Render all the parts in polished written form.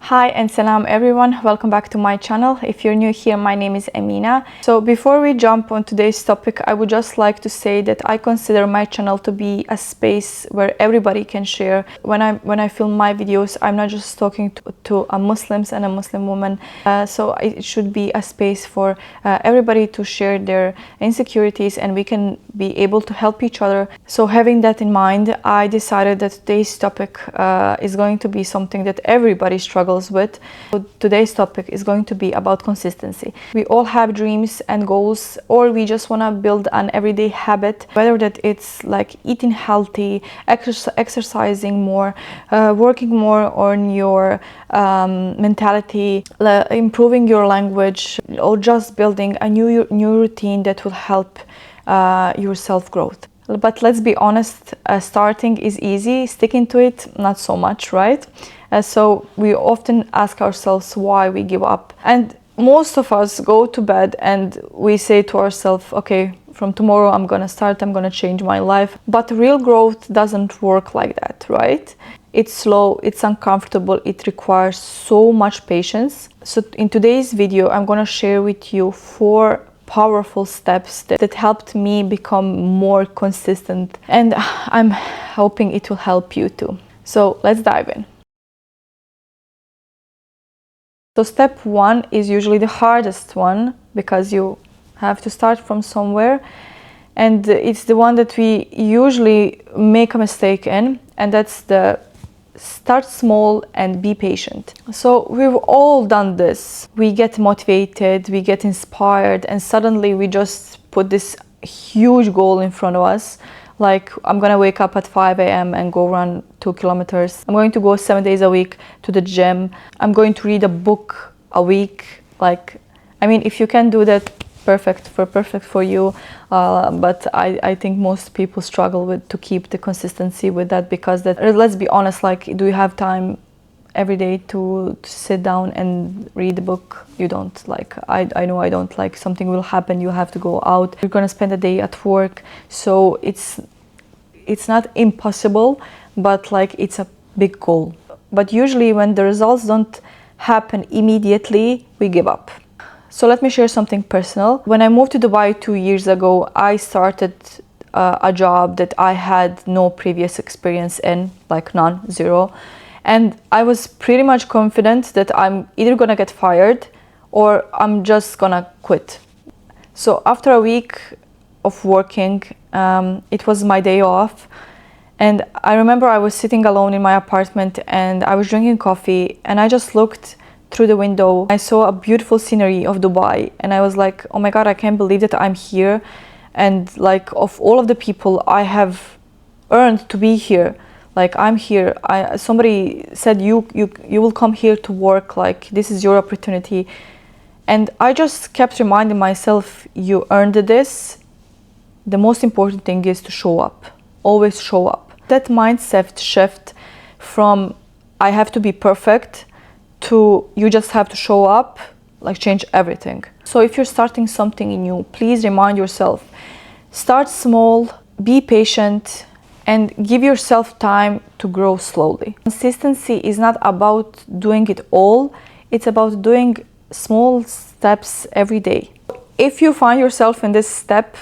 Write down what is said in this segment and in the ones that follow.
Hi and salam everyone, welcome back to my channel. If you're new here, my name is Amina. So before we jump on today's topic, I would just like to say that I consider my channel to be a space where everybody can share. When I film my videos, I'm not just talking to a Muslims and a Muslim woman. So it should be a space for everybody to share their insecurities and we can be able to help each other. So having that in mind, I decided that today's topic is going to be something that everybody struggles with. So today's topic is going to be about consistency. We all have dreams and goals, or we just want to build an everyday habit, whether that it's like eating healthy, exercising more, working more on your mentality, improving your language, or just building a new routine that will help your self-growth. But let's be honest, starting is easy, sticking to it, not so much, right? So we often ask ourselves why we give up. And most of us go to bed and we say to ourselves, okay, from tomorrow I'm gonna start, I'm gonna change my life. But real growth doesn't work like that, right? It's slow, it's uncomfortable, it requires so much patience. So in today's video, I'm gonna share with you 4 powerful steps that helped me become more consistent, and I'm hoping it will help you too. So let's dive in. So step 1 is usually the hardest one because you have to start from somewhere, and it's the one that we usually make a mistake in, and that's the start small and be patient. So we've all done this. We get motivated, we get inspired, and suddenly we just put this huge goal in front of us. Like, I'm gonna wake up at 5 a.m. and go run 2 kilometers. I'm going to go 7 days a week to the gym. I'm going to read a book a week. Like, I mean, if you can do that, perfect for you, but I think most people struggle to keep the consistency with that, because that, let's be honest, like, do you have time every day to sit down and read a book? You don't. Like, I know I don't. Like, something will happen, you have to go out, you're gonna spend a day at work, so it's not impossible, but like, it's a big goal. But usually when the results don't happen immediately, we give up. So let me share something personal. When I moved to Dubai 2 years ago, I started a job that I had no previous experience in, like none, zero. And I was pretty much confident that I'm either gonna get fired or I'm just gonna quit. So after a week of working, it was my day off. And I remember I was sitting alone in my apartment and I was drinking coffee, and I just looked through the window. I saw a beautiful scenery of Dubai, and I was like, oh my God, I can't believe that I'm here. And like, of all of the people I have earned to be here, like, I'm here. Somebody said, you will come here to work, like, this is your opportunity. And I just kept reminding myself, you earned this. The most important thing is to show up. Always show up. That mindset shift from I have to be perfect to you just have to show up, like, change everything. So if you're starting something new, please remind yourself, start small, be patient, and give yourself time to grow slowly. Consistency is not about doing it all, it's about doing small steps every day. If you find yourself in this step,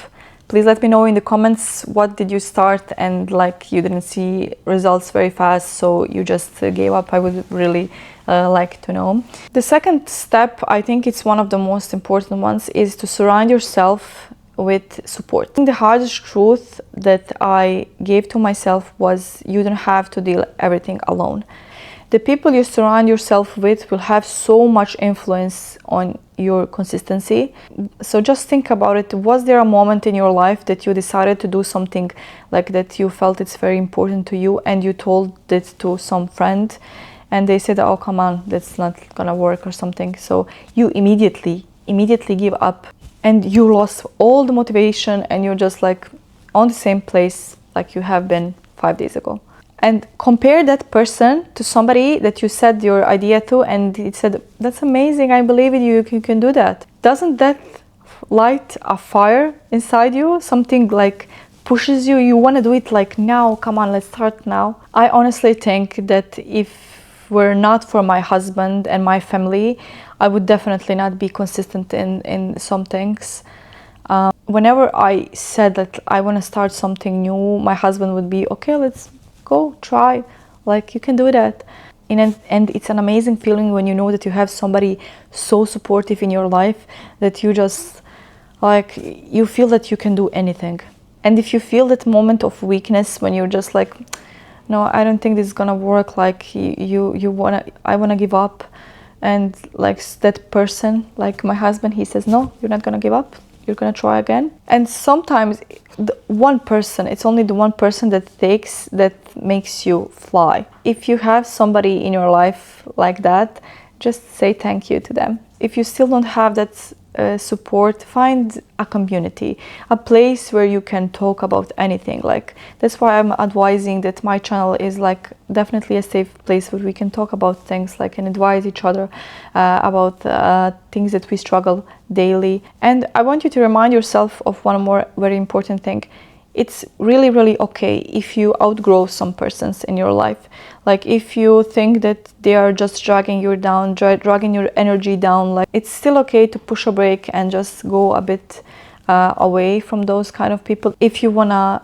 please let me know in the comments, what did you start and like you didn't see results very fast, so you just gave up. I would really like to know. The second step, I think it's one of the most important ones, is to surround yourself with support. I think the hardest truth that I gave to myself was, you don't have to deal everything alone. The people you surround yourself with will have so much influence on your consistency. So just think about it. Was there a moment in your life that you decided to do something like that, you felt it's very important to you, and you told it to some friend and they said, oh, come on, that's not gonna work or something? So you immediately give up, and you lost all the motivation, and you're just like on the same place like you have been 5 days ago. And compare that person to somebody that you said your idea to, and it said, that's amazing, I believe in you, you can do that. Doesn't that light a fire inside you? Something like pushes you, you want to do it like now, come on, let's start now. I honestly think that if were not for my husband and my family, I would definitely not be consistent in some things. Whenever I said that I want to start something new, my husband would be, okay, let's go, try, like you can do that. And it's an amazing feeling when you know that you have somebody so supportive in your life that you just, like, you feel that you can do anything. And if you feel that moment of weakness when you're just like, no, I don't think this is gonna work, like I wanna give up, and like that person, like my husband, he says, no, you're not gonna give up, you're gonna try again. And sometimes one person, it's only the one person that makes you fly. If you have somebody in your life like that, just say thank you to them. If you still don't have that support, find a community, a place where you can talk about anything. Like, that's why I'm advising that my channel is like definitely a safe place where we can talk about things, like, and advise each other about things that we struggle daily. And I want you to remind yourself of one more very important thing. It's really, really okay if you outgrow some persons in your life. Like, if you think that they are just dragging you down, dragging your energy down, like, it's still okay to push a break and just go a bit away from those kind of people if you wanna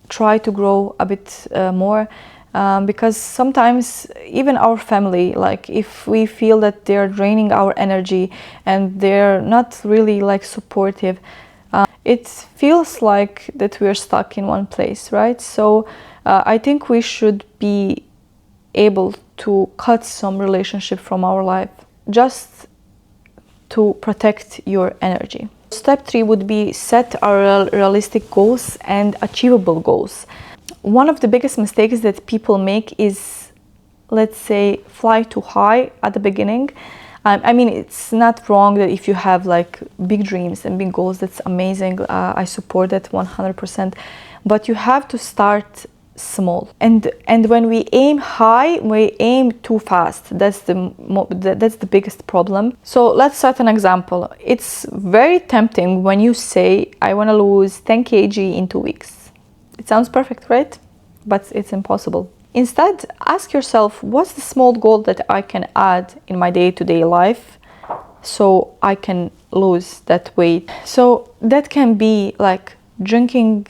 try to grow a bit more. Because sometimes even our family, like, if we feel that they're draining our energy and they're not really like supportive, it feels like that we're stuck in one place, right? So I think we should be able to cut some relationship from our life just to protect your energy. Step 3 would be set our realistic goals and achievable goals. One of the biggest mistakes that people make is, let's say, fly too high at the beginning. I mean, it's not wrong that if you have like big dreams and big goals, that's amazing. I support that 100%. But you have to start small. And when we aim high, we aim too fast. That's the biggest problem. So let's set an example. It's very tempting when you say, I want to lose 10 kg in 2 weeks. It sounds perfect, right? But it's impossible. Instead, ask yourself, what's the small goal that I can add in my day-to-day life so I can lose that weight? So that can be like drinking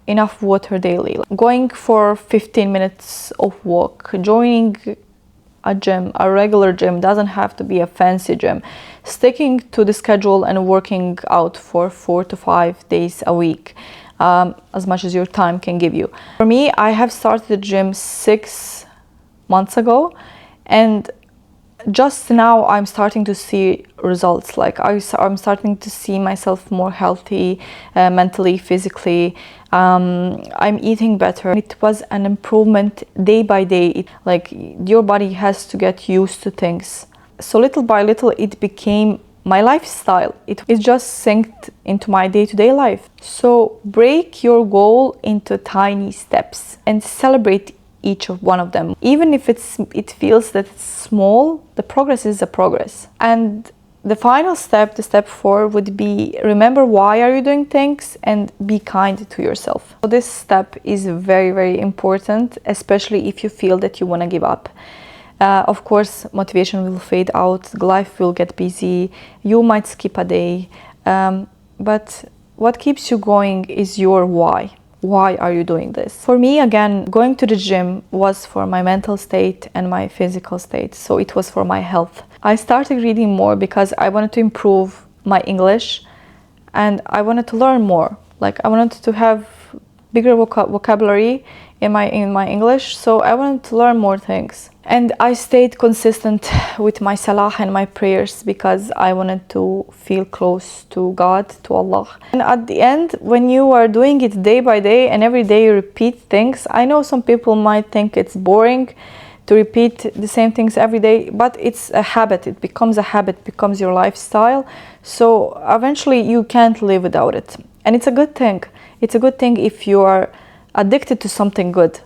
enough water daily, going for 15 minutes of walk, joining a gym, a regular gym, doesn't have to be a fancy gym, sticking to the schedule and working out for 4 to 5 days a week. As much as your time can give you. For me, I have started the gym 6 months ago, and just now I'm starting to see results. Like, I'm starting to see myself more healthy, mentally, physically. I'm eating better. It was an improvement day by day. Like, your body has to get used to things. So little by little, it became my lifestyle. It just synced into my day-to-day life. So break your goal into tiny steps and celebrate each of one of them. Even if it feels that it's small, the progress is a progress. And the final step, the step 4, would be remember why are you doing things and be kind to yourself. So this step is very, very important, especially if you feel that you want to give up. Of course, motivation will fade out, life will get busy, you might skip a day, but what keeps you going is your why. Why are you doing this? For me, again, going to the gym was for my mental state and my physical state, so it was for my health. I started reading more because I wanted to improve my English and I wanted to learn more. Like, I wanted to have bigger vocabulary in my English, so I wanted to learn more things. And I stayed consistent with my salah and my prayers because I wanted to feel close to God, to Allah. And at the end, when you are doing it day by day and every day you repeat things, I know some people might think it's boring to repeat the same things every day, but it's a habit. It becomes a habit, becomes your lifestyle. So eventually you can't live without it. And it's a good thing. It's a good thing if you are addicted to something good.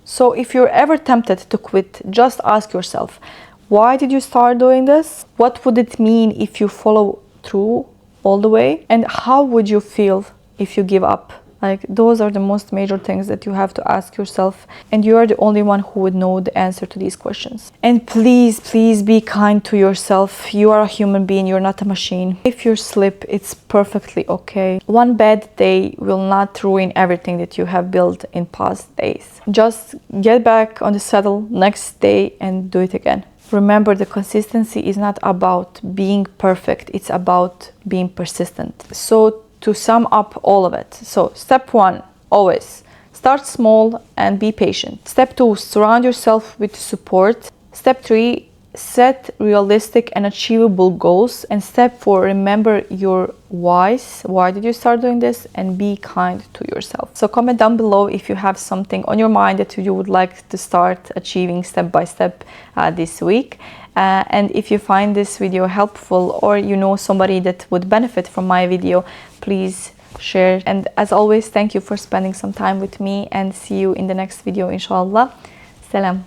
So if you're ever tempted to quit, just ask yourself, why did you start doing this? What would it mean if you follow through all the way? And how would you feel if you give up Like, those are the most major things that you have to ask yourself, and you are the only one who would know the answer to these questions. And please, please be kind to yourself. You are a human being, you're not a machine. If you slip, it's perfectly okay. One bad day will not ruin everything that you have built in past days. Just get back on the saddle next day and do it again. Remember, the consistency is not about being perfect, it's about being persistent. So to sum up all of it, so step 1, always start small and be patient. Step 2, surround yourself with support. Step 3, set realistic and achievable goals. And step 4, remember your whys. Why did you start doing this? And be kind to yourself. So comment down below if you have something on your mind that you would like to start achieving step by step this week. And if you find this video helpful, or you know somebody that would benefit from my video, please share. And as always, thank you for spending some time with me, and see you in the next video, inshallah. Salam.